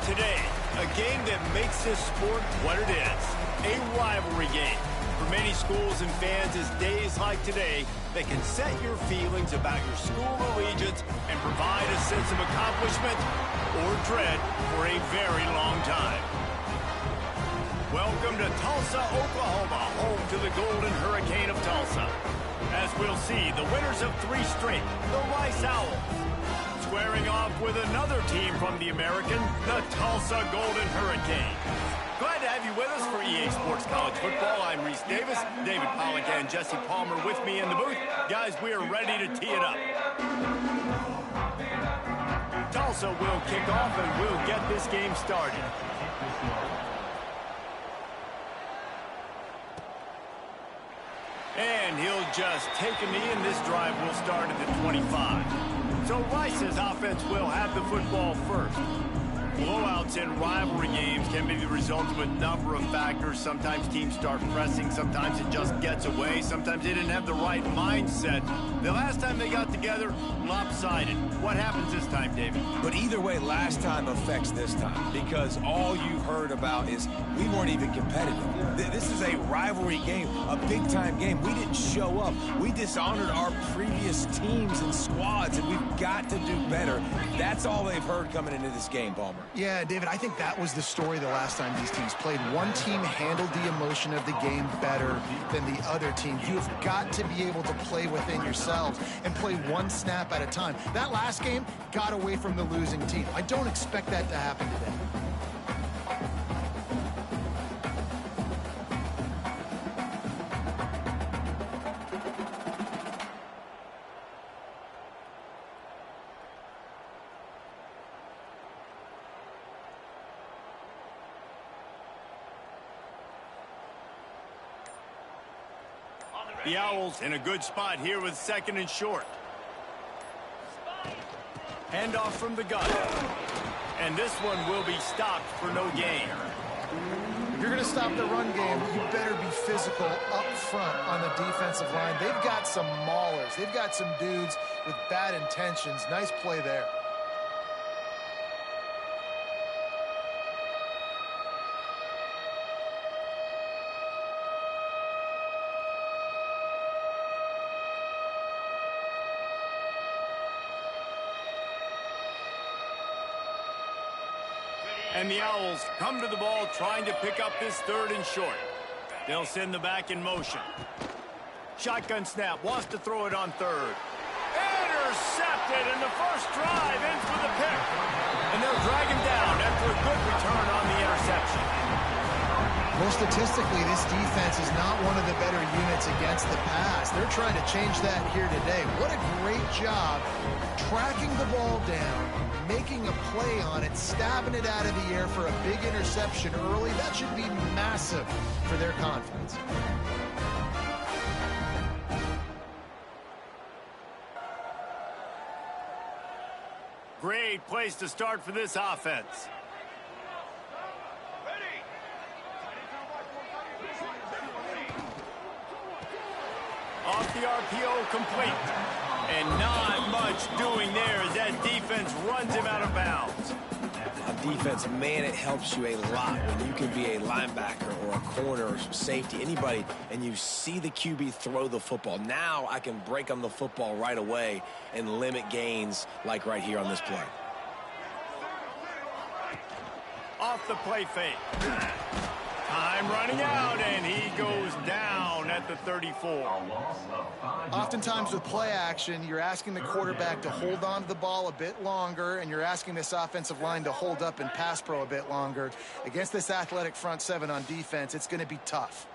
Today, a game that makes this sport what it is, a rivalry game. For many schools and fans, it's days like today that can set your feelings about your school allegiance and provide a sense of accomplishment or dread for a very long time. Welcome to Tulsa, Oklahoma, home to the Golden Hurricane of Tulsa. As we'll see, the winners of 3 straight, the Rice Owls, squaring off with another team from the American, the Tulsa Golden Hurricane. Glad to have you with us for EA Sports College Football. I'm Reese Davis, David Pollack and Jesse Palmer with me in the booth. Guys, we are ready to tee it up. Tulsa will kick off and we'll get this game started. And he'll just take a knee, and this drive will start at the 25. So Rice's offense will have the football first. Blowouts in rivalry games can be the result of a number of factors. Sometimes teams start pressing. Sometimes it just gets away. Sometimes they didn't have the right mindset. The last time they got together, lopsided. What happens this time, David? But either way, last time affects this time because all you've heard about is we weren't even competitive. This is a rivalry game, a big-time game. We didn't show up. We dishonored our previous teams and squads, and we've got to do better. That's all they've heard coming into this game, Palmer. Yeah, David, I think that was the story the last time these teams played. One team handled the emotion of the game better than the other team. You've got to be able to play within yourselves and play one snap at a time. That last game got away from the losing team. I don't expect that to happen today. The Owls in a good spot here with 2nd and short. Handoff from the gun. And this one will be stopped for no gain. If you're going to stop the run game, you better be physical up front on the defensive line. They've got some maulers. They've got some dudes with bad intentions. Nice play there. And the Owls come to the ball trying to pick up this 3rd and short. They'll send the back in motion. Shotgun snap, wants to throw it on 3rd. Intercepted, and the first drive ends with a pick. And they'll drag him down after a good return on the interception. Well, statistically, this defense is not one of the better units against the pass. They're trying to change that here today. What a great job tracking the ball down, making a play on it, stabbing it out of the air for a big interception early. That should be massive for their confidence. Great place to start for this offense. Off the RPO, complete. And not much doing there as that defense runs him out of bounds. On defense, man, it helps you a lot when you can be a linebacker or a corner or safety, anybody, and you see the QB throw the football. Now I can break on the football right away and limit gains like right here on this play. Off the play fake. Time running out, and he goes down at the 34. Oftentimes with play action, you're asking the quarterback to hold on to the ball a bit longer, and you're asking this offensive line to hold up in pass pro a bit longer. Against this athletic front 7 on defense, it's going to be tough.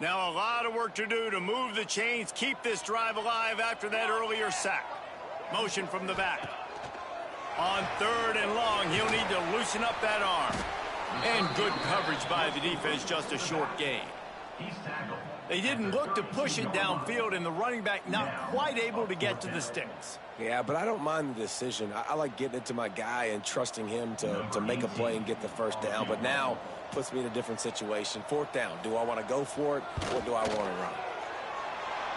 Now a lot of work to do to move the chains, keep this drive alive after that earlier sack. Motion from the back. On 3rd and long, he'll need to loosen up that arm. And good coverage by the defense, just a short gain. They didn't look to push it downfield, and the running back not quite able to get to the sticks. Yeah, but I don't mind the decision. I like getting it to my guy and trusting him to make a play and get the first down. But now puts me in a different situation. Fourth down. Do I want to go for it, or do I want to run?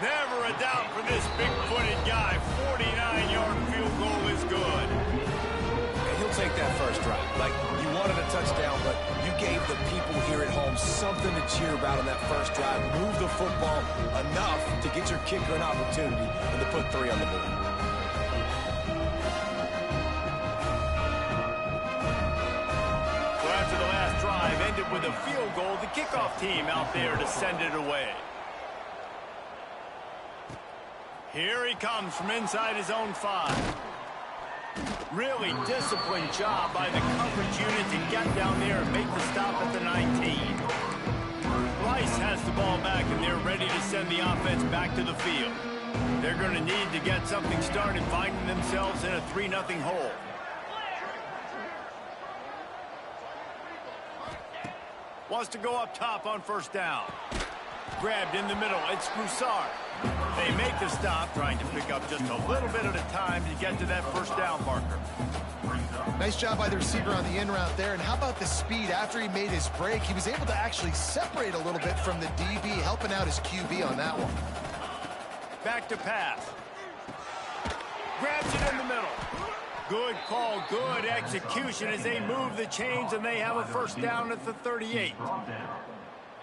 Never a doubt for this big-footed guy. 49-yard field goal is good. And he'll take that first drive. Like, you wanted a touchdown, but you gave the people here at home something to cheer about on that first drive. Move the football enough to get your kicker an opportunity and to put 3 on the board. So after the last drive ended with a field goal, the kickoff team out there to send it away. Here he comes from inside his own 5. Really disciplined job by the coverage unit to get down there and make the stop at the 19. Rice has the ball back, and they're ready to send the offense back to the field. They're going to need to get something started, finding themselves in a 3-0 hole. Wants to go up top on first down. Grabbed in the middle. It's Broussard. They make the stop, trying to pick up just a little bit at a time to get to that first down marker. Nice job by the receiver on the in route there. And how about the speed after he made his break? He was able to actually separate a little bit from the DB, helping out his QB on that one. Back to pass. Grabs it in the middle. Good call, good execution as they move the chains, and they have a first down at the 38.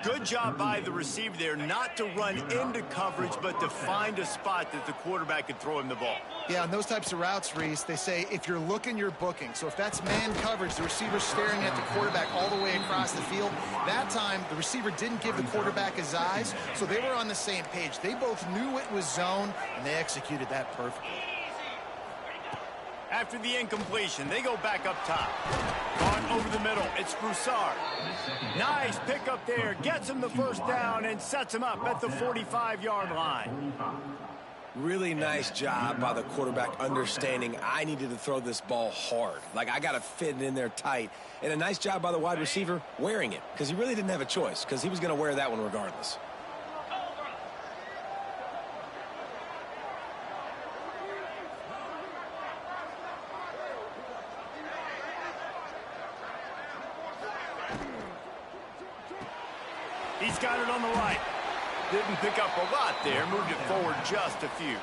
Good job by the receiver there not to run into coverage, but to find a spot that the quarterback could throw him the ball. Yeah, on those types of routes, Reese, they say if you're looking, you're booking. So if that's man coverage, the receiver's staring at the quarterback all the way across the field. That time, the receiver didn't give the quarterback his eyes, so they were on the same page. They both knew it was zone, and they executed that perfectly. After the incompletion, they go back up top. Caught over the middle. It's Broussard. Nice pick up there. Gets him the first down and sets him up at the 45-yard line. Really nice job by the quarterback understanding I needed to throw this ball hard. Like, I got to fit it in there tight. And a nice job by the wide receiver wearing it, because he really didn't have a choice, because he was going to wear that one regardless. He's got it on the right. Didn't pick up a lot there. Moved it forward just a few.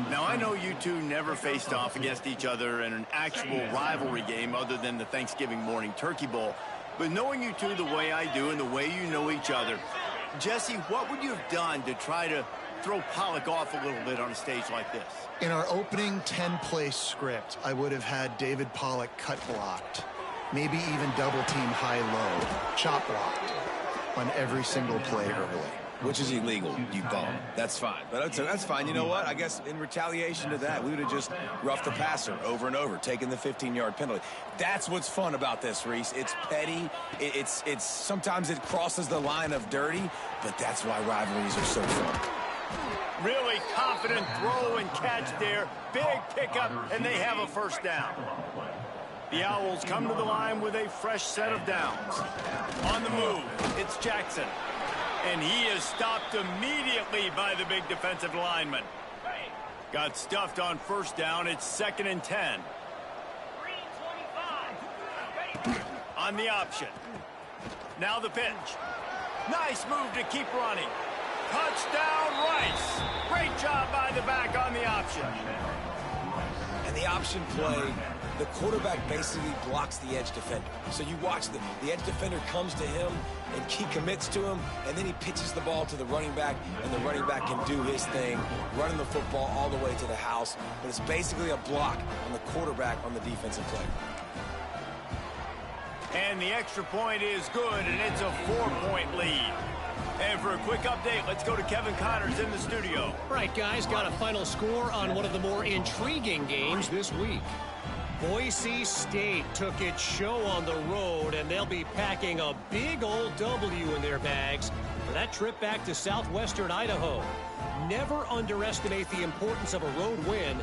Now, I know you two never faced off against each other in an actual rivalry game other than the Thanksgiving morning Turkey Bowl. But knowing you two the way I do and the way you know each other, Jesse, what would you have done to try to throw Pollock off a little bit on a stage like this? In our opening 10-play script, I would have had David Pollock cut blocked. Maybe even double team high-low, chop blocked on every single play early. Which is illegal, you bum. That's fine. But that's fine. You know what? I guess in retaliation to that, we would have just roughed the passer over and over, taking the 15-yard penalty. That's what's fun about this, Reese. It's petty. It's sometimes it crosses the line of dirty, but that's why rivalries are so fun. Really confident throw and catch there. Big pickup, and they have a first down. The Owls come to the line with a fresh set of downs. On the move, it's Jackson. And he is stopped immediately by the big defensive lineman. Got stuffed on first down. It's 2nd and 10. On the option. Now the pitch. Nice move to keep running. Touchdown, Rice. Great job by the back on the option. And the option play, the quarterback basically blocks the edge defender. So you watch the edge defender comes to him, and he commits to him, and then he pitches the ball to the running back, and the running back can do his thing, running the football all the way to the house. But it's basically a block on the quarterback on the defensive play. And the extra point is good, and it's a 4-point lead. And for a quick update, let's go to Kevin Connors in the studio. All right, guys, got a final score on one of the more intriguing games this week. Boise State took its show on the road, and they'll be packing a big old W in their bags for that trip back to southwestern Idaho. Never underestimate the importance of a road win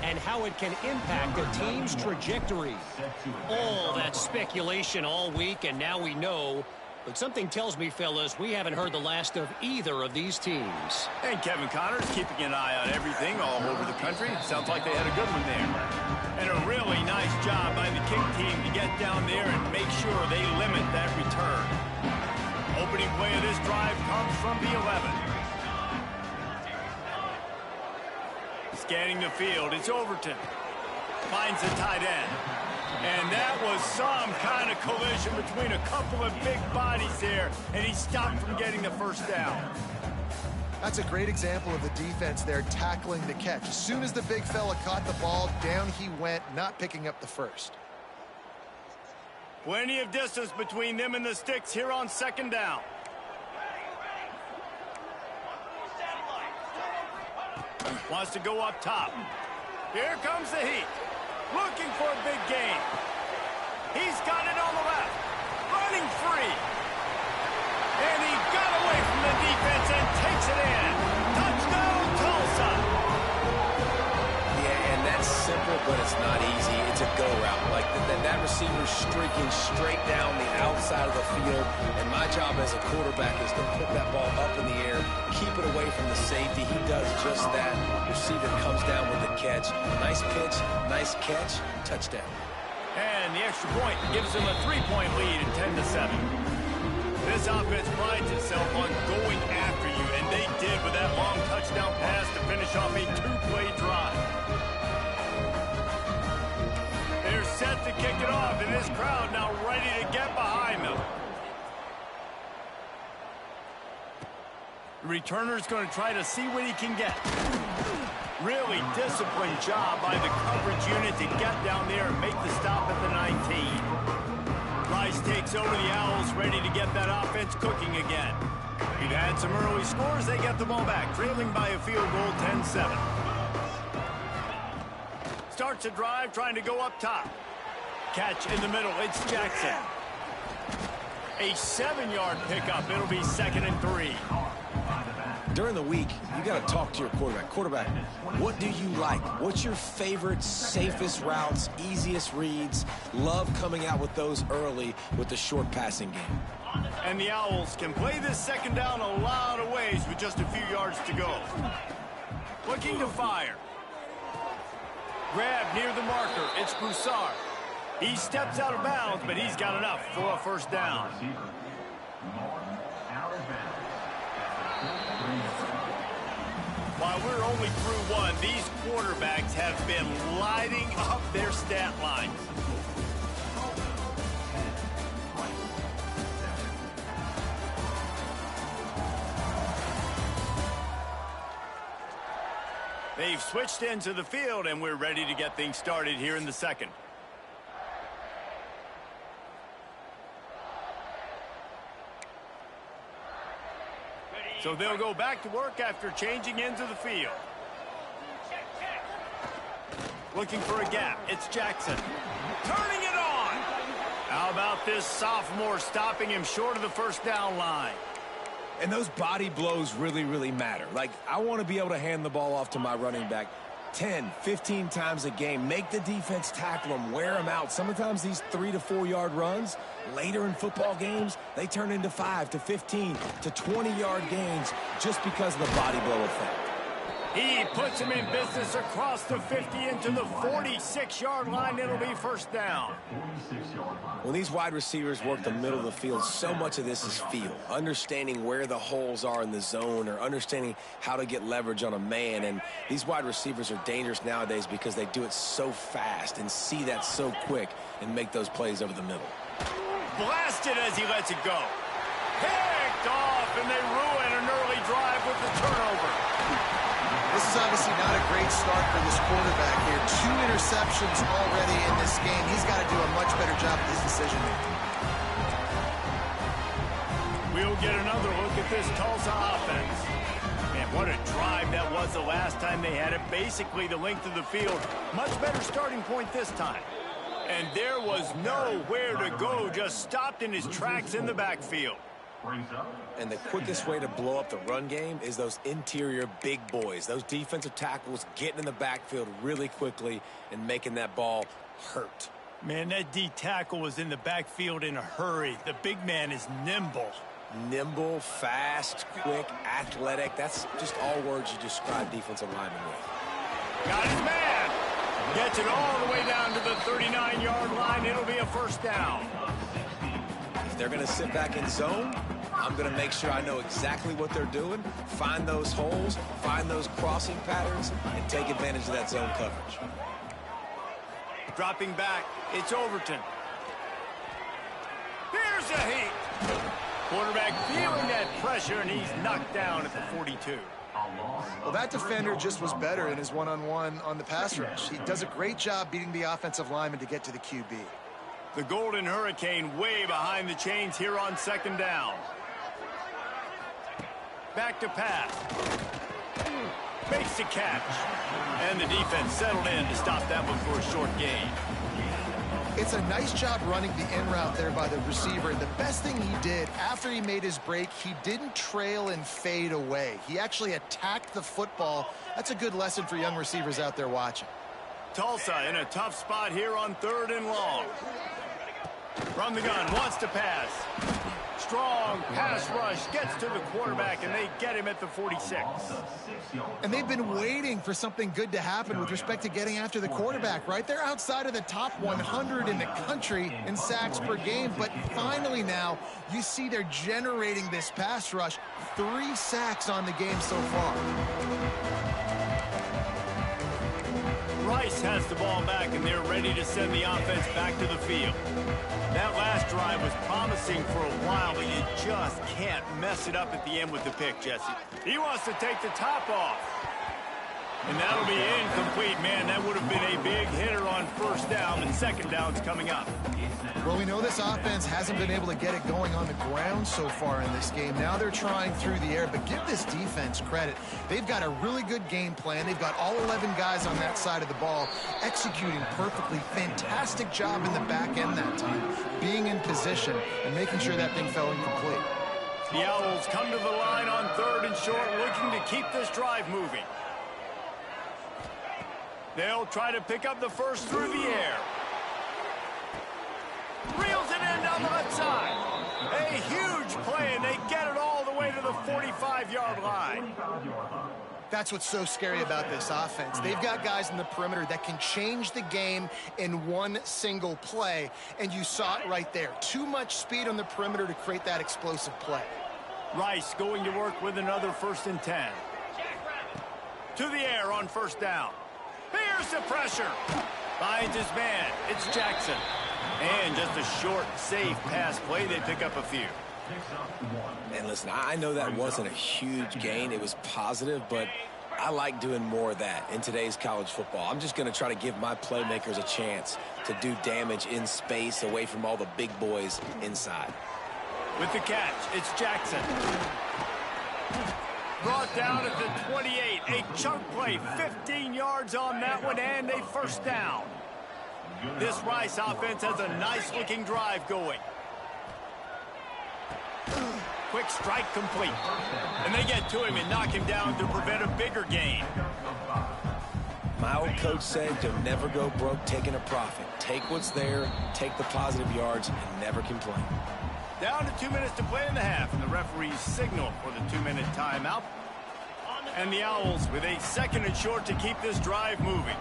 and how it can impact a team's trajectory. All that speculation all week, and now we know But something tells me, fellas, we haven't heard the last of either of these teams. And Kevin Connors keeping an eye on everything all over the country. Sounds like they had a good one there. And a really nice job by the kick team to get down there and make sure they limit that return. Opening play of this drive comes from the 11. Scanning the field, it's Overton. Finds the tight end. And that was some kind of collision between a couple of big bodies there, and he stopped from getting the first down. That's a great example of the defense there tackling the catch. As soon as the big fella caught the ball, down he went, not picking up the first. Plenty of distance between them and the sticks here on second down. Wants to go up top. Here comes the heat. Looking for a big gain. He's got it on the left. Running free. And he got away from the defense and takes it in. Touchdown, Tulsa. Yeah, and that's simple, but it's not easy. It's a go route. Like that receiver's streaking straight down the outside of the field. And my job as a quarterback is to put that ball up in the air, keep it away from the safety. He does just that. Receiver comes down with the catch. Nice pitch, nice catch, touchdown. And the extra point gives them a 3-point lead at 10-7. This offense prides itself on going after you, and they did with that long touchdown pass to finish off a 2-play drive. They're set to kick it off, and this crowd now ready to get behind them. The returner's going to try to see what he can get. Really disciplined job by the coverage unit to get down there and make the stop at the 19. Rice takes over the Owls, ready to get that offense cooking again. We've had some early scores. They get the ball back, trailing by a field goal, 10-7. Starts a drive, trying to go up top. Catch in the middle. It's Jackson. A 7-yard pickup. It'll be 2nd and 3. During the week, you got to talk to your quarterback. Quarterback, what do you like? What's your favorite, safest routes, easiest reads? Love coming out with those early with the short passing game. And the Owls can play this second down a lot of ways with just a few yards to go. Looking to fire. Grab near the marker. It's Broussard. He steps out of bounds, but he's got enough for a first down. While we're only through one, these quarterbacks have been lighting up their stat lines. They've switched into the field, and we're ready to get things started here in the second. So they'll go back to work after changing into the field. Looking for a gap. It's Jackson. Turning it on. How about this sophomore stopping him short of the first down line? And those body blows really, really matter. Like, I want to be able to hand the ball off to my running back 10, 15 times a game. Make the defense tackle them, wear them out. Sometimes these 3 to 4 yard runs, later in football games, they turn into 5 to 15 to 20-yard gains just because of the body blow effect. He puts him in business across the 50 into the 46-yard line. It'll be first down. When these wide receivers work the middle of the field, so much of this is feel. Understanding where the holes are in the zone or understanding how to get leverage on a man. And these wide receivers are dangerous nowadays because they do it so fast and see that so quick and make those plays over the middle. Blasted as he lets it go. Picked off, and they ruin an early drive with the turnover. This is obviously not a great start for this quarterback here. 2 interceptions already in this game. He's got to do a much better job of his decision making. We'll get another look at this Tulsa offense. Man, what a drive that was the last time they had it. Basically the length of the field. Much better starting point this time. And there was nowhere to go. Just stopped in his tracks in the backfield. And the quickest way to blow up the run game is those interior big boys. Those defensive tackles getting in the backfield really quickly and making that ball hurt. Man, that D tackle was in the backfield in a hurry. The big man is nimble. Nimble, fast, quick, athletic. That's just all words you describe defensive linemen with. Got his man. Gets it all the way down to the 39-yard line. It'll be a first down. If they're going to sit back in zone, I'm going to make sure I know exactly what they're doing, find those holes, find those crossing patterns, and take advantage of that zone coverage. Dropping back, it's Overton. Here's a heat. Quarterback feeling that pressure, and he's knocked down at the 42. Well, that defender just was better in his one-on-one on the pass rush. He does a great job beating the offensive lineman to get to the QB. The Golden Hurricane way behind the chains here on second down. Back to pass. Makes the catch. And the defense settled in to stop that one for a short gain. It's a nice job running the in route there by the receiver. And the best thing he did after he made his break, he didn't trail and fade away. He actually attacked the football. That's a good lesson for young receivers out there watching. Tulsa in a tough spot here on 3rd and long. From the gun, wants to pass. Strong pass rush, gets to the quarterback, and they get him at the 46. And they've been waiting for something good to happen with respect to getting after the quarterback, right? They're outside of the top 100 in the country in sacks per game, but finally now you see they're generating this pass rush. 3 sacks on the game so far. Rice has the ball back, and they're ready to send the offense back to the field. That last drive was promising for a while, but you just can't mess it up at the end with the pick, Jesse. He wants to take the top off. And that'll be incomplete, man. That would have been a big hitter on first down, and second down's coming up. Well, we know this offense hasn't been able to get it going on the ground so far in this game. Now they're trying through the air, but give this defense credit. They've got a really good game plan. They've got all 11 guys on that side of the ball executing perfectly. Fantastic job in the back end that time, being in position and making sure that thing fell incomplete. The Owls come to the line on 3rd and short, looking to keep this drive moving. They'll try to pick up the first through the air. Reels it in down the left side. A huge play, and they get it all the way to the 45-yard line. That's what's so scary about this offense. They've got guys in the perimeter that can change the game in one single play, and you saw it right there. Too much speed on the perimeter to create that explosive play. Rice going to work with another 1st and 10. To the air on first down. Here's the pressure. Finds his man. It's Jackson. And just a short, safe pass play. They pick up a few. And listen, I know that wasn't a huge gain. It was positive, but I like doing more of that in today's college football. I'm just going to try to give my playmakers a chance to do damage in space away from all the big boys inside. With the catch, it's Jackson. Brought down at the 28. A chunk play, 15 yards on that one, and a first down. This Rice offense has a nice-looking drive going. Quick strike complete. And they get to him and knock him down to prevent a bigger gain. My old coach said you'll never go broke taking a profit. Take what's there, take the positive yards, and never complain. Down to 2 minutes to play in the half, and the referees signal for the 2-minute timeout. And the Owls with a 2nd and short to keep this drive moving.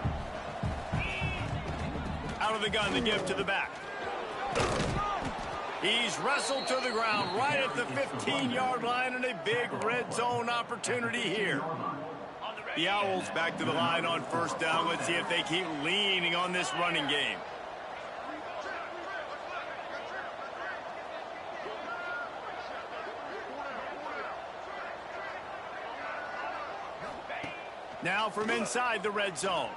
Out of the gun, the give to the back. He's wrestled to the ground right at the 15-yard line, and a big red zone opportunity here. The Owls back to the line on first down. Let's see if they keep leaning on this running game. Now from inside the red zone.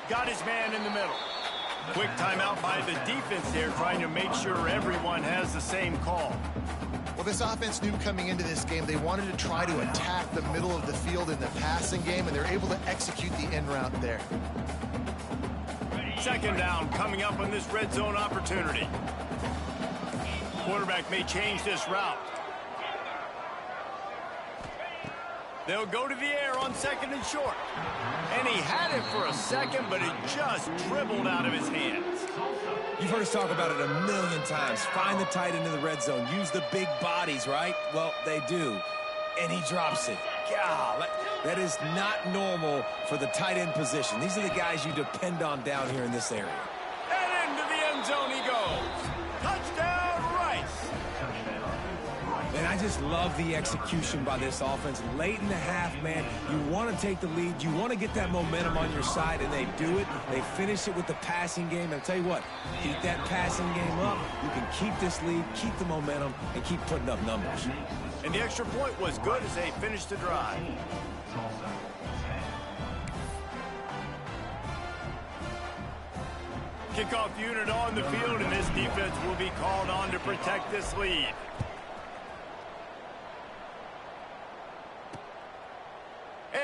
Got his man in the middle. Quick timeout by the defense there, trying to make sure everyone has the same call. Well, this offense knew coming into this game they wanted to try to attack the middle of the field in the passing game, and they're able to execute the in route there. Second down coming up on this red zone opportunity. Quarterback may change this route. They'll go to the air on 2nd and short. And he had it for a second, but it just dribbled out of his hands. You've heard us talk about it a million times. Find the tight end in the red zone. Use the big bodies, right? Well, they do. And he drops it. God, that is not normal for the tight end position. These are the guys you depend on down here in this area. And into the end zone he goes. Touchdown, Rice. And I just love the execution by this offense. Late in the half, man, you want to take the lead. You want to get that momentum on your side, and they do it. They finish it with the passing game. And I'll tell you what, keep that passing game up. You can keep this lead, keep the momentum, and keep putting up numbers. And the extra point was good as they finished the drive. Kickoff unit on the field, and this defense will be called on to protect this lead.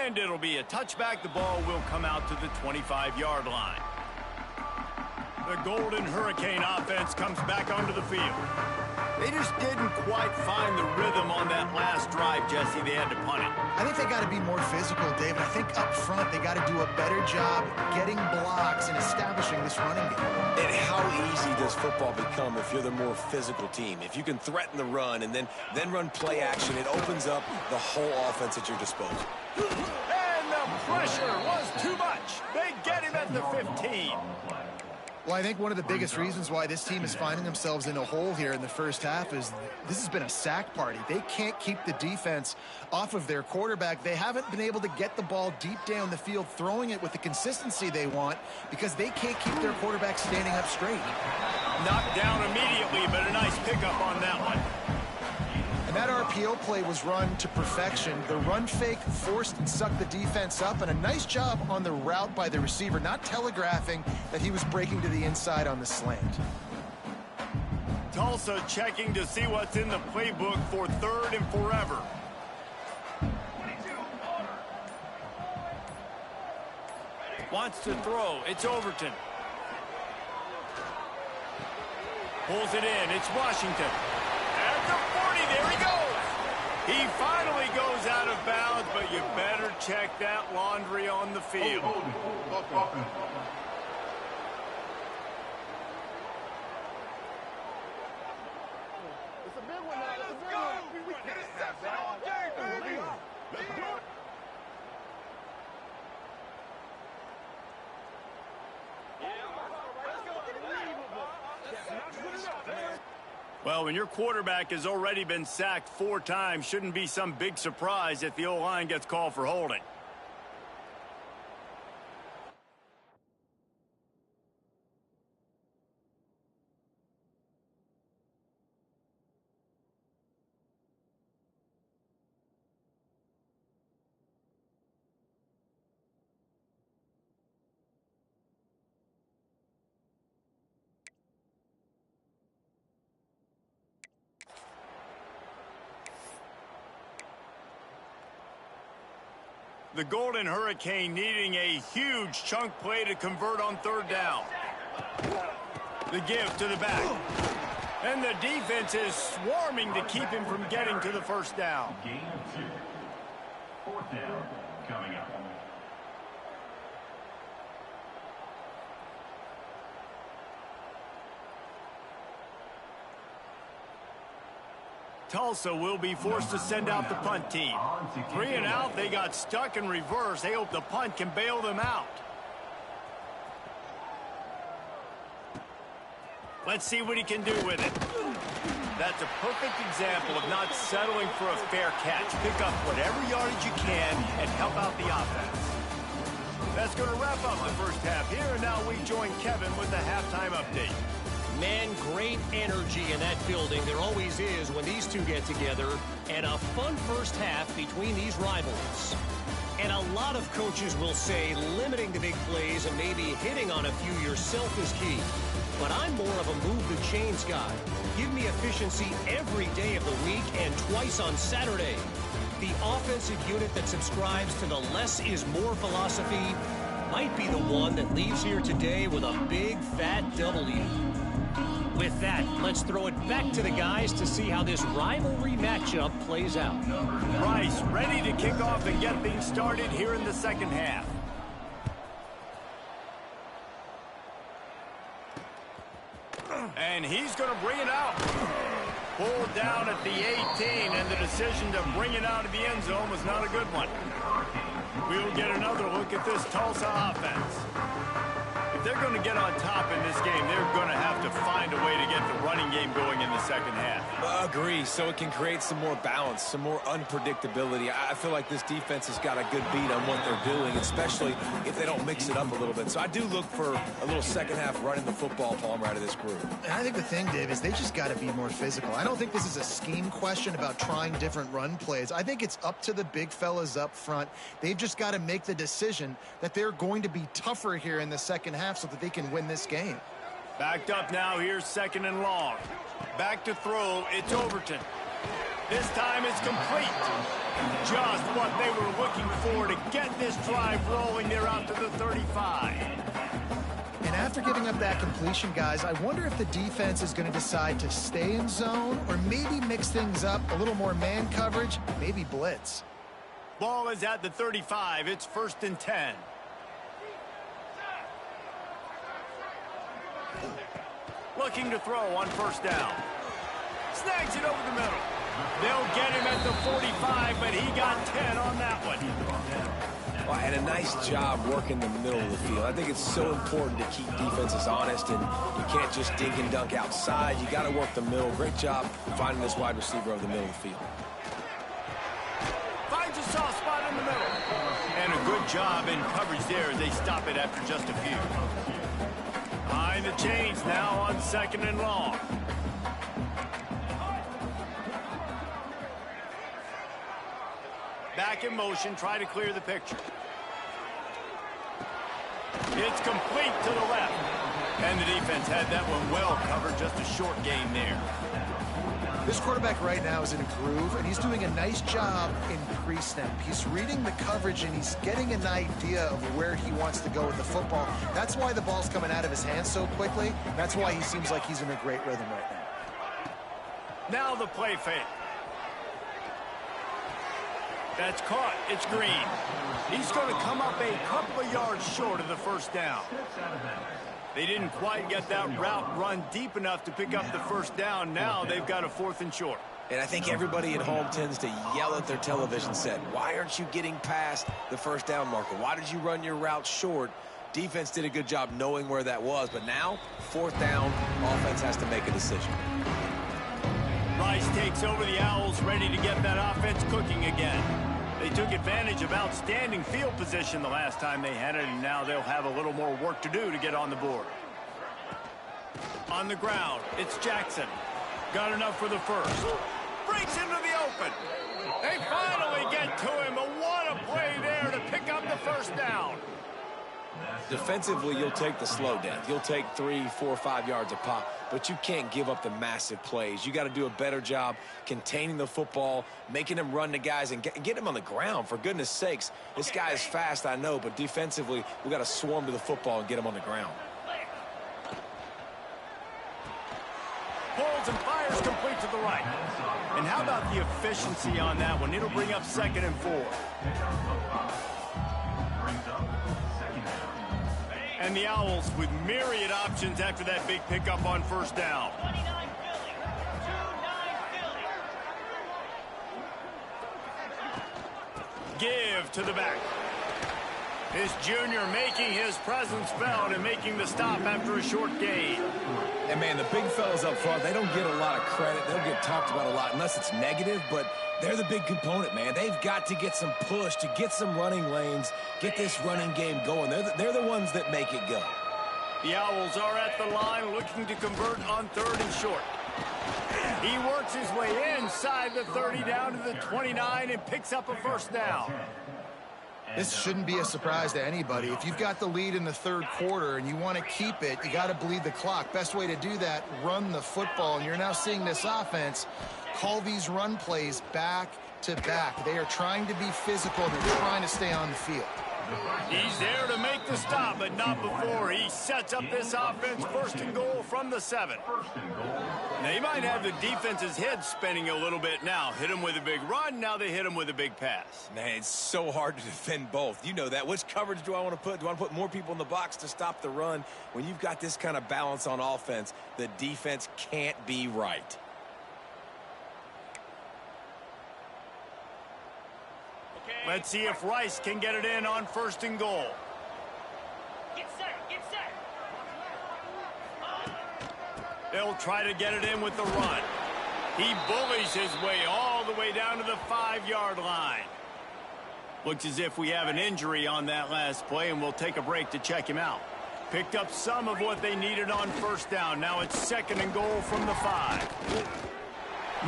And it'll be a touchback. The ball will come out to the 25-yard line. The Golden Hurricane offense comes back onto the field. They just didn't quite find the rhythm on that last drive, Jesse. They had to punt it. I think they got to be more physical, David. I think up front they got to do a better job getting blocks and establishing this running game. And how easy does football become if you're the more physical team? If you can threaten the run and then run play action, it opens up the whole offense at your disposal. And the pressure was too much. They get him at the 15. Well, I think one of the biggest reasons why this team is finding themselves in a hole here in the first half is this has been a sack party. They can't keep the defense off of their quarterback. They haven't been able to get the ball deep down the field, throwing it with the consistency they want because they can't keep their quarterback standing up straight. Knocked down immediately, but a nice pickup on that one. And that RPO play was run to perfection. The run fake forced and sucked the defense up, and a nice job on the route by the receiver, not telegraphing that he was breaking to the inside on the slant. Tulsa checking to see what's in the playbook for third and forever. Wants to throw. It's Overton. Pulls it in. It's Washington. At the 40, there he goes. He finally goes out of bounds, but you better check that laundry on the field. It's a big one now. It's a big one. We can't have that all day, baby. Let's do it. Well, when your quarterback has already been sacked 4 times, shouldn't be some big surprise if the O-line gets called for holding. The Golden Hurricane needing a huge chunk play to convert on 3rd down. The give to the back. And the defense is swarming to keep him from getting to the 1st down. Gain of 2. 4th down coming up. Tulsa will be forced to send out the punt team. 3 and out, they got stuck in reverse. They hope the punt can bail them out. Let's see what he can do with it. That's a perfect example of not settling for a fair catch. Pick up whatever yardage you can and help out the offense. That's going to wrap up the first half here, and now we join Kevin with the halftime update. Man, great energy in that building. There always is when these two get together. And a fun first half between these rivals. And a lot of coaches will say limiting the big plays and maybe hitting on a few yourself is key. But I'm more of a move the chains guy. Give me efficiency every day of the week and twice on Saturday. The offensive unit that subscribes to the less is more philosophy might be the one that leaves here today with a big fat W. With that, let's throw it back to the guys to see how this rivalry matchup plays out. Rice ready to kick off and get things started here in the second half. And he's going to bring it out. Pulled down at the 18, and the decision to bring it out of the end zone was not a good one. We'll get another look at this Tulsa offense. If they're going to get on top in this game, they're going to have to find a way to get the running game going in the second half. Agree, so it can create some more balance, some more unpredictability. I feel like this defense has got a good beat on what they're doing, especially if they don't mix it up a little bit. So I do look for a little second half running the football, Palmer, out of this group. And I think the thing, Dave, is they just got to be more physical. I don't think this is a scheme question about trying different run plays. I think it's up to the big fellas up front. They've just got to make the decision that they're going to be tougher here in the second half so that they can win this game. Backed up now, here's 2nd and long. Back to throw, it's Overton. This time it's complete. Just what they were looking for to get this drive rolling. They're out to the 35. And after giving up that completion, guys, I wonder if the defense is going to decide to stay in zone or maybe mix things up, a little more man coverage, maybe blitz. Ball is at the 35. It's 1st and 10. Looking to throw on 1st down. Snags it over the middle. They'll get him at the 45, but he got 10 on that one. Well, and a nice job working the middle of the field. I think it's so important to keep defenses honest, and you can't just dink and dunk outside. You got to work the middle. Great job finding this wide receiver over the middle of the field. Finds a soft spot in the middle. And a good job in coverage there as they stop it after just a few. Behind the chains now on 2nd and long. Back in motion, try to clear the picture. It's complete to the left. And the defense had that one well covered, just a short gain there. This quarterback right now is in a groove, and he's doing a nice job in pre-snap. He's reading the coverage, and he's getting an idea of where he wants to go with the football. That's why the ball's coming out of his hands so quickly. That's why he seems like he's in a great rhythm right now. Now the play fake. That's caught. It's Green. He's going to come up a couple of yards short of the 1st down. They didn't quite get that route run deep enough to pick up the 1st down. Now they've got a 4th and short. And I think everybody at home tends to yell at their television set, why aren't you getting past the 1st down marker? Why did you run your route short? Defense did a good job knowing where that was, but now 4th down, offense has to make a decision. Rice takes over the Owls, ready to get that offense cooking again. They took advantage of outstanding field position the last time they had it, and now they'll have a little more work to do to get on the board. On the ground, it's Jackson. Got enough for the 1st. Breaks into the open. They finally get to him, but what a play there to pick up the 1st down. Defensively, you'll take the slow down. You'll take 3, 4, 5 yards a pop, but you can't give up the massive plays. You got to do a better job containing the football, making them run the guys, and get them on the ground, for goodness sakes. This guy is fast, I know, but defensively, we got to swarm to the football and get him on the ground. Pulls and fires complete to the right. And how about the efficiency on that one? It'll bring up 2nd and 4. And the Owls with myriad options after that big pickup on 1st down. Give to the back. This junior making his presence felt and making the stop after a short gain. And, man, the big fellas up front, they don't get a lot of credit. They'll get talked about a lot unless it's negative, but they're the big component, man. They've got to get some push, to get some running lanes, get this running game going. They're the ones that make it go. The Owls are at the line looking to convert on 3rd and short. He works his way inside the 30 down to the 29 and picks up a 1st down. This shouldn't be a surprise to anybody. If you've got the lead in the 3rd quarter and you want to keep it, you got to bleed the clock. Best way to do that, run the football. And you're now seeing this offense call these run plays back to back. They are trying to be physical. They're trying to stay on the field. He's there to make the stop. stop, but not before. He sets up this offense 1st and goal from the 7. Now, you might have the defense's head spinning a little bit now. Hit him with a big run, now they hit him with a big pass. Man, it's so hard to defend both. You know that. Which coverage do I want to put? Do I want to put more people in the box to stop the run? When you've got this kind of balance on offense, the defense can't be right. Let's see if Rice can get it in on 1st and goal. Get set, get set. They'll try to get it in with the run. He bullies his way all the way down to the 5-yard line. Looks as if we have an injury on that last play, and we'll take a break to check him out. Picked up some of what they needed on 1st down. Now it's 2nd and goal from the 5.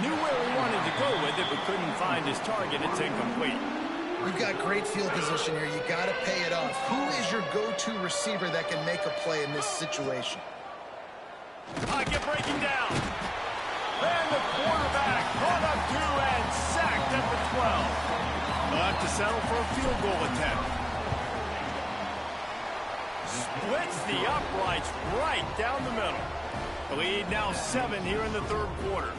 Knew where he wanted to go with it, but couldn't find his target. It's incomplete. You've got great field position here. You got to pay it off. Who is your go-to receiver that can make a play in this situation? Pocket breaking down. And the quarterback brought up 2 and sacked at the 12. They'll have to settle for a field goal attempt. Splits the uprights right down the middle. The lead now 7 here in the 3rd quarter.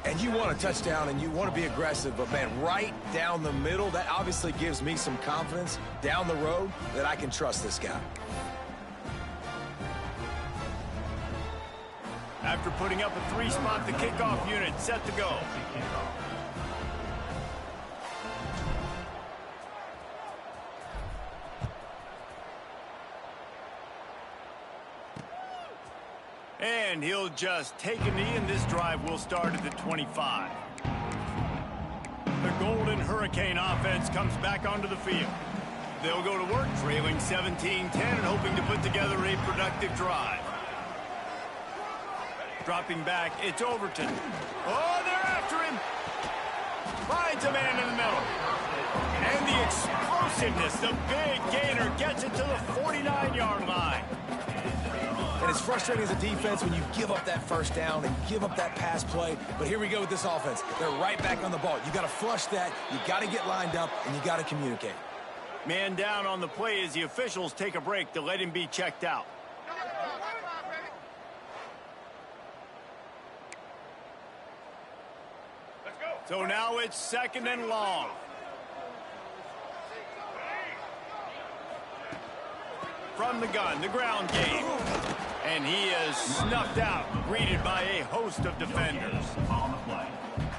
And you want a touchdown and you want to be aggressive, but man, right down the middle, that obviously gives me some confidence down the road that I can trust this guy. After putting up a 3-spot, the kickoff unit set to go. And he'll just take a knee, and this drive will start at the 25. The Golden Hurricane offense comes back onto the field. They'll go to work, trailing 17-10 and hoping to put together a productive drive. Dropping back, it's Overton. Oh, they're after him. Finds a man in the middle. And the explosiveness, the big gainer gets it to the 49-yard line. And it's frustrating as a defense when you give up that 1st down and give up that pass play. But here we go with this offense. They're right back on the ball. You got to flush that. You got to get lined up, and you got to communicate. Man down on the play as the officials take a break to let him be checked out. So now it's 2nd and long. From the gun, the ground game. And he is snuffed out, greeted by a host of defenders.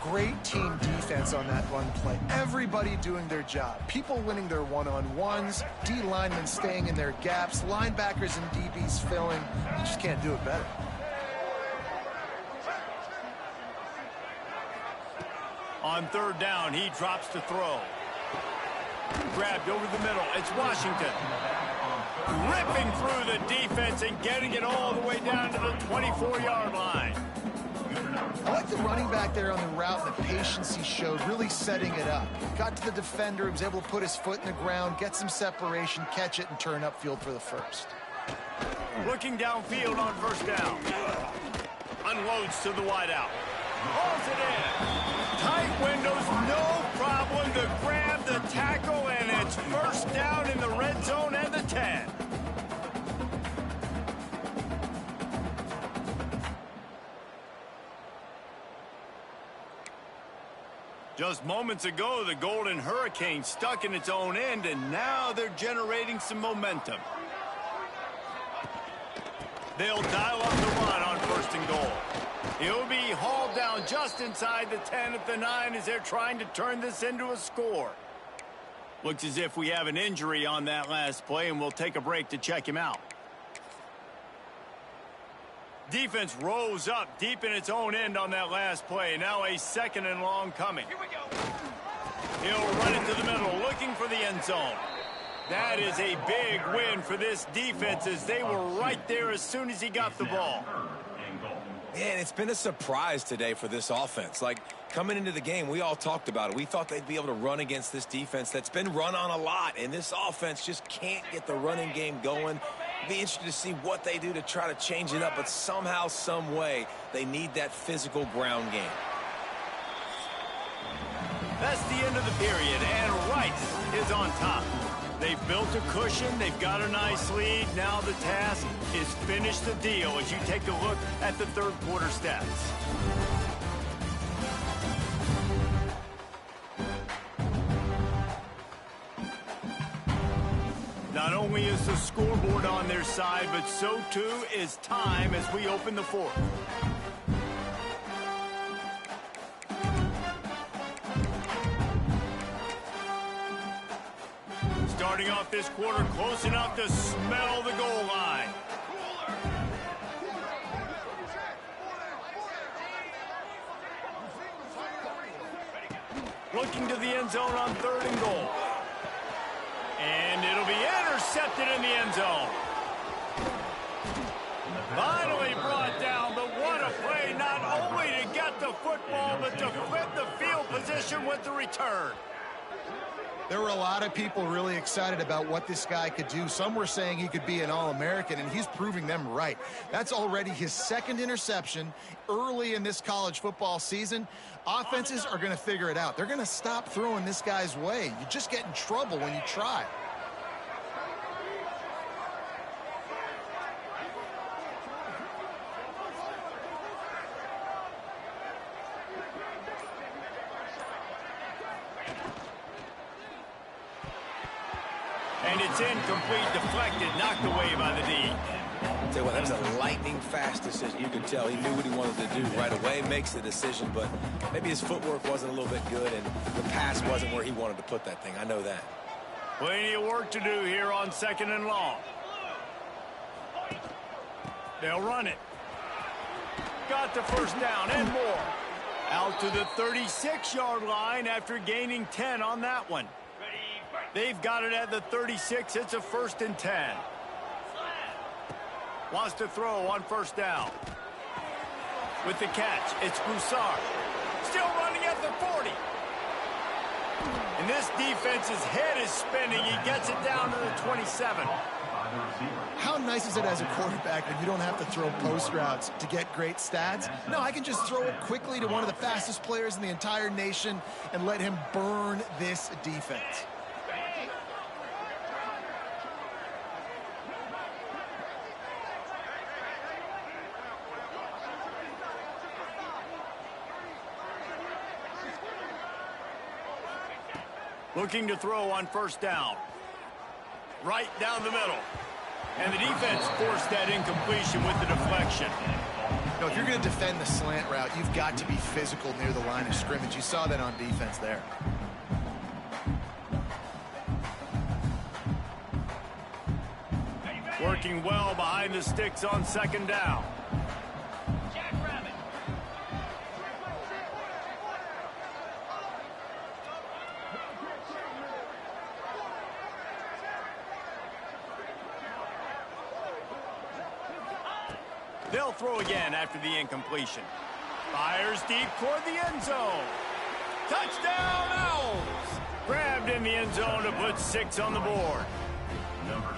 Great team defense on that run play. Everybody doing their job. People winning their one-on-ones, D linemen staying in their gaps, linebackers and DBs filling. You just can't do it better. On 3rd down, he drops to throw. Grabbed over the middle. It's Washington. Ripping through the defense and getting it all the way down to the 24-yard line. I like the running back there on the route and the patience he showed, really setting it up. Got to the defender, was able to put his foot in the ground, get some separation, catch it, and turn upfield for the 1st. Looking downfield on 1st down. Unloads to the wideout. Hauls it in. Tight windows, no problem to grab the tackle, and it's 1st down in the red zone and the 10. Just moments ago, the Golden Hurricane stuck in its own end, and now they're generating some momentum. They'll dial up the run on 1st and goal. He'll be hauled down just inside the 10 at the 9 as they're trying to turn this into a score. Looks as if we have an injury on that last play, and we'll take a break to check him out. Defense rose up deep in its own end on that last play. Now a 2nd and long coming. Here we go. He'll run it to the middle, looking for the end zone. That is a big win for this defense as they were right there as soon as he got the ball. Man, it's been a surprise today for this offense. Like, coming into the game, we all talked about it. We thought they'd be able to run against this defense that's been run on a lot, and this offense just can't get the running game going. Be interested to see what they do to try to change it up, but somehow, some way, they need that physical ground game. That's the end of the period, and Rice is on top. They've built a cushion. They've got a nice lead. Now the task is finish the deal as you take a look at the third quarter stats. Not only is the scoreboard on their side, but so too is time as we open the fourth. Starting off this quarter close enough to smell the goal line. Looking to the end zone on 3rd and goal. And it'll be intercepted in the end zone. Finally brought down, but what a play, not only to get the football, but to flip the field position with the return. There were a lot of people really excited about what this guy could do. Some were saying he could be an All-American, and he's proving them right. That's already his 2nd interception early in this college football season. Offenses are going to figure it out. They're going to stop throwing this guy's way. You just get in trouble when you try. And it's incomplete, deflected, knocked away by the D. Tell you what, that was a lightning-fast decision. You could tell he knew what he wanted to do right away, makes the decision, but maybe his footwork wasn't a little bit good, and the pass wasn't where he wanted to put that thing. I know that. Plenty of work to do here on 2nd and long. They'll run it. Got the first down and more. Out to the 36-yard line after gaining 10 on that one. They've got it at the 36. It's a 1st and 10. Wants to throw on 1st down. With the catch, it's Broussard. Still running at the 40. And this defense's head is spinning. He gets it down to the 27. How nice is it as a quarterback that you don't have to throw post routes to get great stats? No, I can just throw it quickly to one of the fastest players in the entire nation and let him burn this defense. Looking to throw on 1st down. Right down the middle. And the defense forced that incompletion with the deflection. No, if you're going to defend the slant route, you've got to be physical near the line of scrimmage. You saw that on defense there. Working well behind the sticks on 2nd down. They'll throw again after the incompletion. Fires deep toward the end zone. Touchdown, Owls! Grabbed in the end zone to put 6 on the board.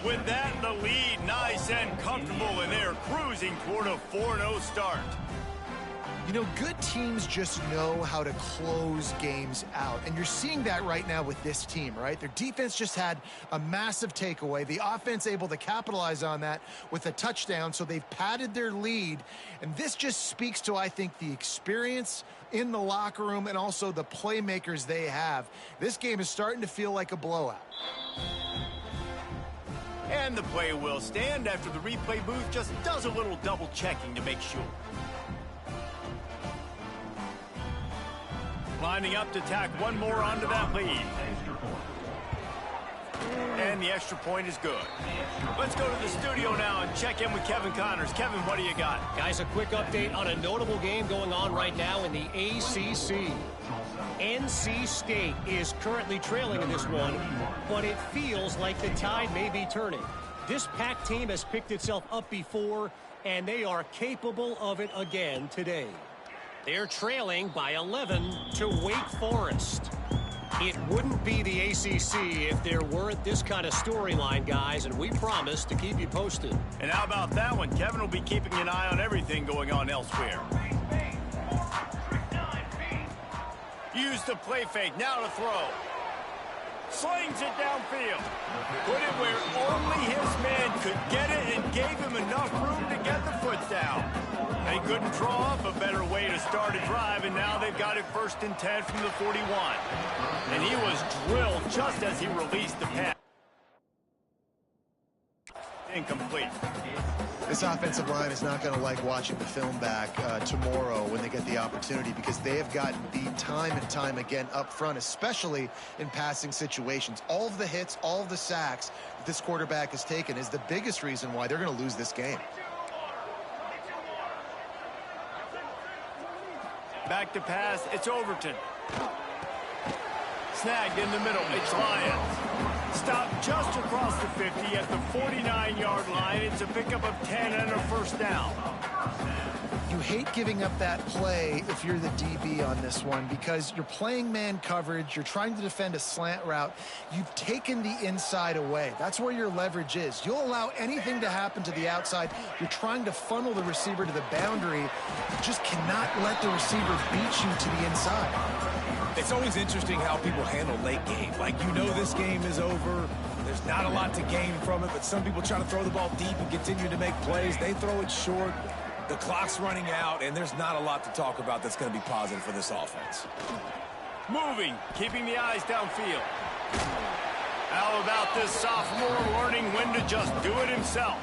With that, the lead nice and comfortable, and they're cruising toward a 4-0 start. You know, good teams just know how to close games out, and you're seeing that right now with this team, right? Their defense just had a massive takeaway. The offense able to capitalize on that with a touchdown, so they've padded their lead, and this just speaks to, I think, the experience in the locker room and also the playmakers they have. This game is starting to feel like a blowout. And the play will stand after the replay booth just does a little double checking to make sure. Lining up to tack one more onto that lead. And the extra point is good. Let's go to the studio now and check in with Kevin Connors. Kevin, what do you got? Guys, a quick update on a notable game going on right now in the ACC. NC State is currently trailing in this one, but it feels like the tide may be turning. This Pac team has picked itself up before, and they are capable of it again today. They're trailing by 11 to Wake Forest. It wouldn't be the ACC if there weren't this kind of storyline, guys, and we promise to keep you posted. And how about that one? Kevin will be keeping an eye on everything going on elsewhere. Use the play fake, now to throw. Slings it downfield. Put it where only his man could get it and gave him enough room to get the foot down. They couldn't draw up a better way to start a drive, and now they've got it 1st and 10 from the 41. And he was drilled just as he released the pass. Incomplete. This offensive line is not going to like watching the film back tomorrow when they get the opportunity, because they have gotten beat time and time again up front, especially in passing situations. All of the hits, all of the sacks that this quarterback has taken is the biggest reason why they're going to lose this game. Back to pass, it's Overton. Snagged in the middle, it's Lyons. Stopped just across the 50 at the 49-yard line. It's a pickup of 10 and a 1st down. You hate giving up that play if you're the DB on this one, because you're playing man coverage. You're trying to defend a slant route. You've taken the inside away. That's where your leverage is. You'll allow anything to happen to the outside. You're trying to funnel the receiver to the boundary. You just cannot let the receiver beat you to the inside. It's always interesting how people handle late game. Like, you know this game is over. There's not a lot to gain from it, but some people try to throw the ball deep and continue to make plays. They throw it short. The clock's running out, and there's not a lot to talk about that's going to be positive for this offense. Moving, keeping the eyes downfield. How about this sophomore learning when to just do it himself?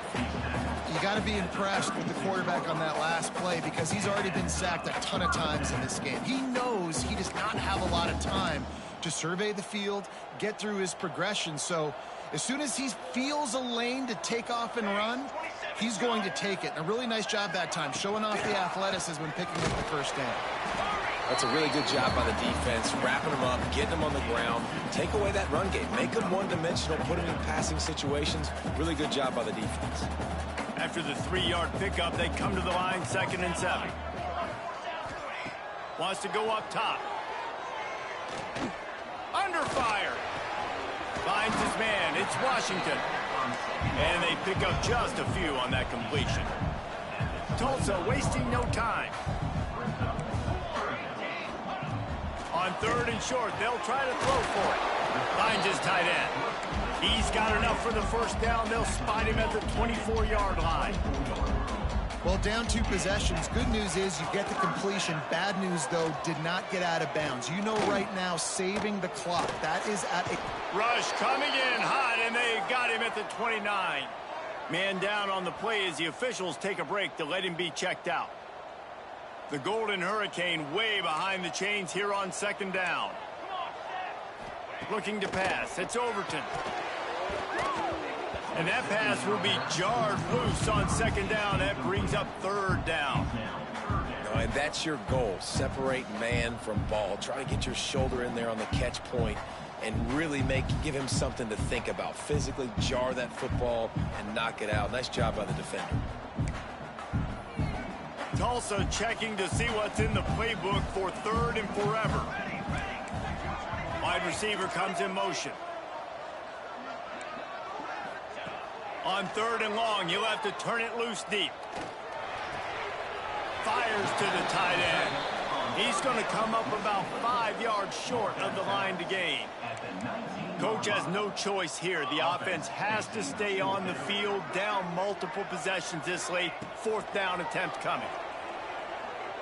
You got to be impressed with the quarterback on that last play, because he's already been sacked a ton of times in this game. He knows he does not have a lot of time to survey the field, get through his progression. So as soon as he feels a lane to take off and run, he's going to take it. And a really nice job that time, showing off the athleticism and picking up the 1st down. That's a really good job by the defense, wrapping them up, getting them on the ground. Take away that run game. Make them one-dimensional, put them in passing situations. Really good job by the defense. After the 3-yard pickup, they come to the line 2nd and 7. Wants to go up top. Under fire. Finds his man. It's Washington. And they pick up just a few on that completion. Tulsa wasting no time. On 3rd and short, they'll try to throw for it. Finds his tight end. He's got enough for the 1st down. They'll spot him at the 24-yard line. Well, down 2 possessions. Good news is you get the completion. Bad news, though, did not get out of bounds. You know right now, saving the clock. That is at a... Rush coming in hot, and they got him at the 29. Man down on the play as the officials take a break to let him be checked out. The Golden Hurricane way behind the chains here on 2nd down. Looking to pass. It's Overton. And that pass will be jarred loose on 2nd down. That brings up 3rd down. And that's your goal. Separate man from ball. Try to get your shoulder in there on the catch point and really give him something to think about. Physically jar that football and knock it out. Nice job by the defender. Tulsa checking to see what's in the playbook for 3rd and forever. Wide receiver comes in motion. On 3rd and long, he'll have to turn it loose deep. Fires to the tight end. He's going to come up about 5 yards short of the line to gain. Coach has no choice here. The offense has to stay on the field, down multiple possessions this late. 4th down attempt coming.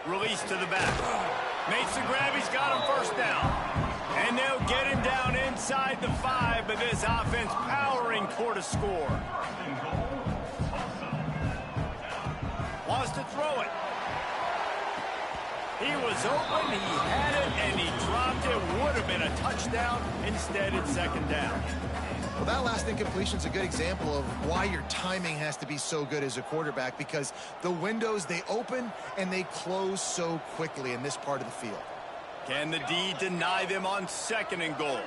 Release to the back. Makes the grab. He's got him 1st down. And they'll get him down inside the 5, but this offense powering toward a score. Wants to throw it. He was open, he had it, and he dropped it. Would have been a touchdown. Instead, it's 2nd down. Well, that last incompletion is a good example of why your timing has to be so good as a quarterback, because the windows, they open and they close so quickly in this part of the field. Can the D deny them on 2nd and goal?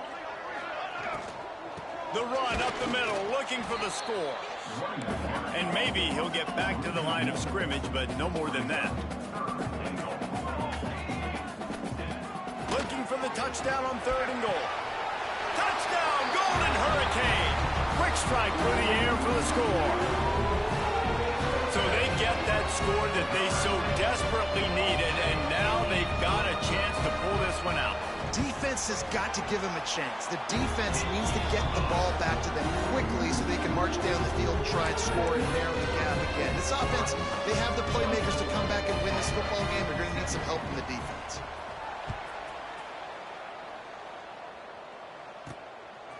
The run up the middle, looking for the score. And maybe he'll get back to the line of scrimmage, but no more than that. Looking for the touchdown on 3rd and goal. Touchdown, Golden Hurricane! Quick strike through the air for the score. So they get that score that they so desperately needed, and now they've got a chance to pull this one out. defense has got to give them a chance. The defense needs to get the ball back to them quickly so they can march down the field and try and score and narrow the gap again. This offense, they have the playmakers to come back and win this football game. They're going to need some help from the defense.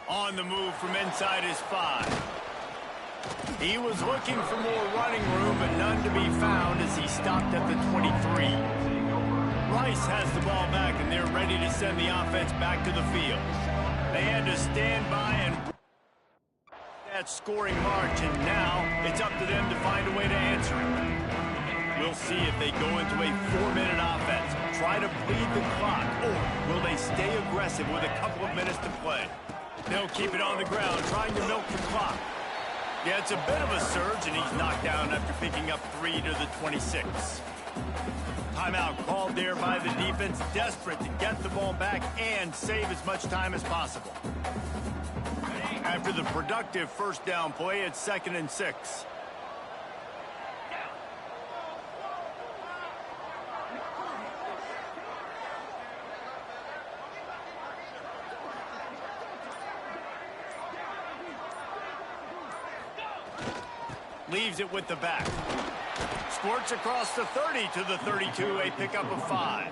On the move from inside his 5. He was looking for more running room, but none to be found as he stopped at the 23. Rice has the ball back, and they're ready to send the offense back to the field. They had to stand by and that scoring march, and now it's up to them to find a way to answer it. We'll see if they go into a 4-minute offense, try to bleed the clock, or will they stay aggressive with a couple of minutes to play? They'll keep it on the ground, trying to milk the clock. Yeah, it's a bit of a surge, and he's knocked down after picking up 3 to the 26. Timeout called there by the defense, desperate to get the ball back and save as much time as possible. After the productive first down play, it's 2nd and 6. Leaves it with the back. Squirts across the 30 to the 32, a pickup of 5.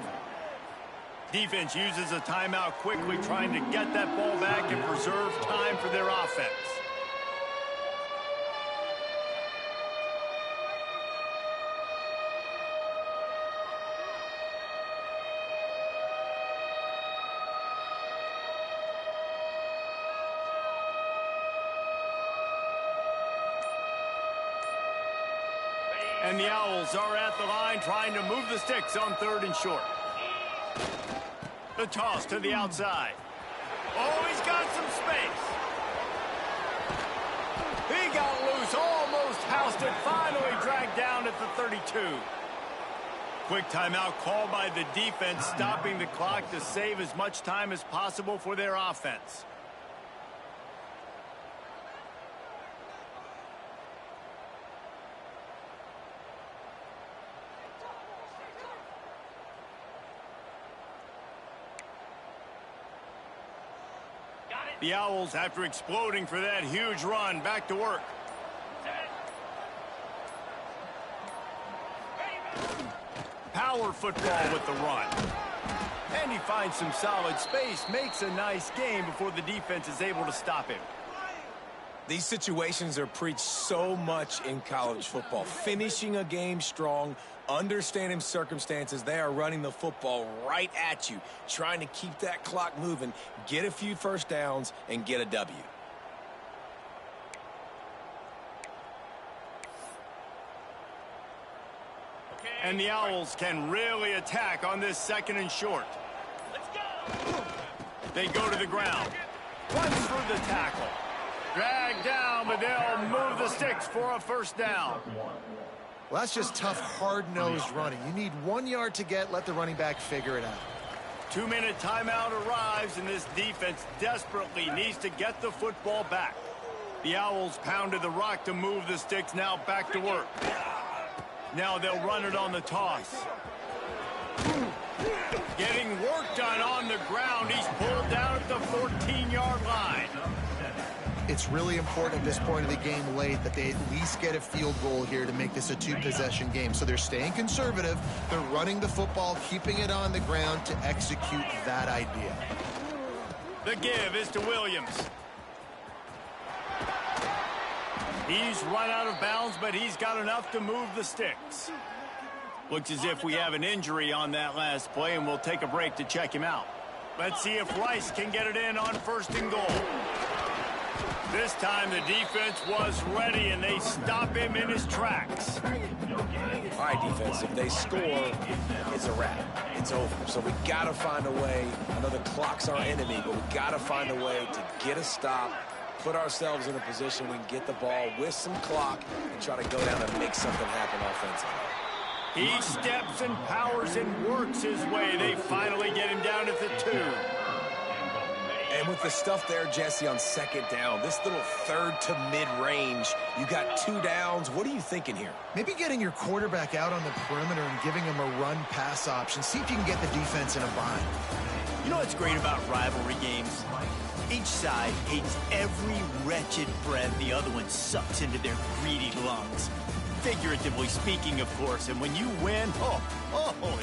Defense uses a timeout quickly, trying to get that ball back and preserve time for their offense. And the Owls are at the line trying to move the sticks on 3rd and short. The toss to the outside. Oh, he's got some space. He got loose, almost housed it, finally dragged down at the 32. Quick timeout called by the defense, stopping the clock to save as much time as possible for their offense. The Owls, after exploding for that huge run, back to work. Power football with the run. And he finds some solid space, makes a nice game before the defense is able to stop him. These situations are preached so much in college football. Finishing a game strong, understanding circumstances. They are running the football right at you, trying to keep that clock moving, get a few first downs, and get a W. And the Owls can really attack on this 2nd and short. Let's go! They go to the ground. Runs through the tackle. Dragged down, but they'll move the sticks for a first down. Well, that's just tough, hard-nosed running. You need 1 yard to get, let the running back figure it out. 2-minute timeout arrives, and this defense desperately needs to get the football back. The Owls pounded the rock to move the sticks, now back to work. Now they'll run it on the toss. Getting work done on the ground. He's pulled down at the 14-yard line. It's really important at this point of the game late that they at least get a field goal here to make this a 2-possession game. So they're staying conservative. They're running the football, keeping it on the ground to execute that idea. The give is to Williams. He's run out of bounds, but he's got enough to move the sticks. Looks as if we have an injury on that last play, and we'll take a break to check him out. Let's see if Rice can get it in on 1st and goal. This time the defense was ready, and they stop him in his tracks. All right, defense, if they score, it's a wrap. It's over. So we got to find a way. I know the clock's our enemy, but we got to find a way to get a stop, put ourselves in a position we can get the ball with some clock and try to go down and make something happen offensively. He steps and powers and works his way. They finally get him down at the 2. And with the stuff there, Jesse, on 2nd down, this little 3rd to mid-range, you got 2 downs. What are you thinking here? Maybe getting your quarterback out on the perimeter and giving him a run-pass option. See if you can get the defense in a bind. You know what's great about rivalry games? Each side hates every wretched breath the other one sucks into their greedy lungs. Figuratively speaking, of course, and when you win, oh,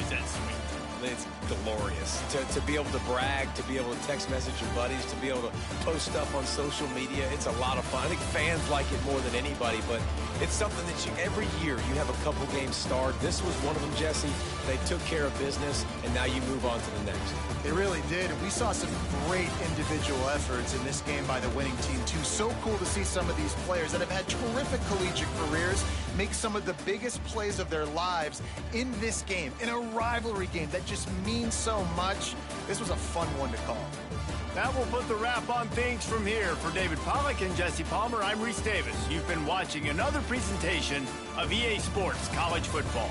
is that sweet. It's glorious to be able to brag, to be able to text message your buddies, to be able to post stuff on social media. It's a lot of fun. I think fans like it more than anybody, but it's something that every year you have a couple games start. This was one of them, Jesse. They took care of business, and now you move on to the next. They really did, and we saw some great individual efforts in this game by the winning team, too. So cool to see some of these players that have had terrific collegiate careers make some of the biggest plays of their lives in this game, in a rivalry game that just means so much. This was a fun one to call. That will put the wrap on things from here. For David Pollack and Jesse Palmer, I'm Reese Davis. You've been watching another presentation of EA Sports College Football.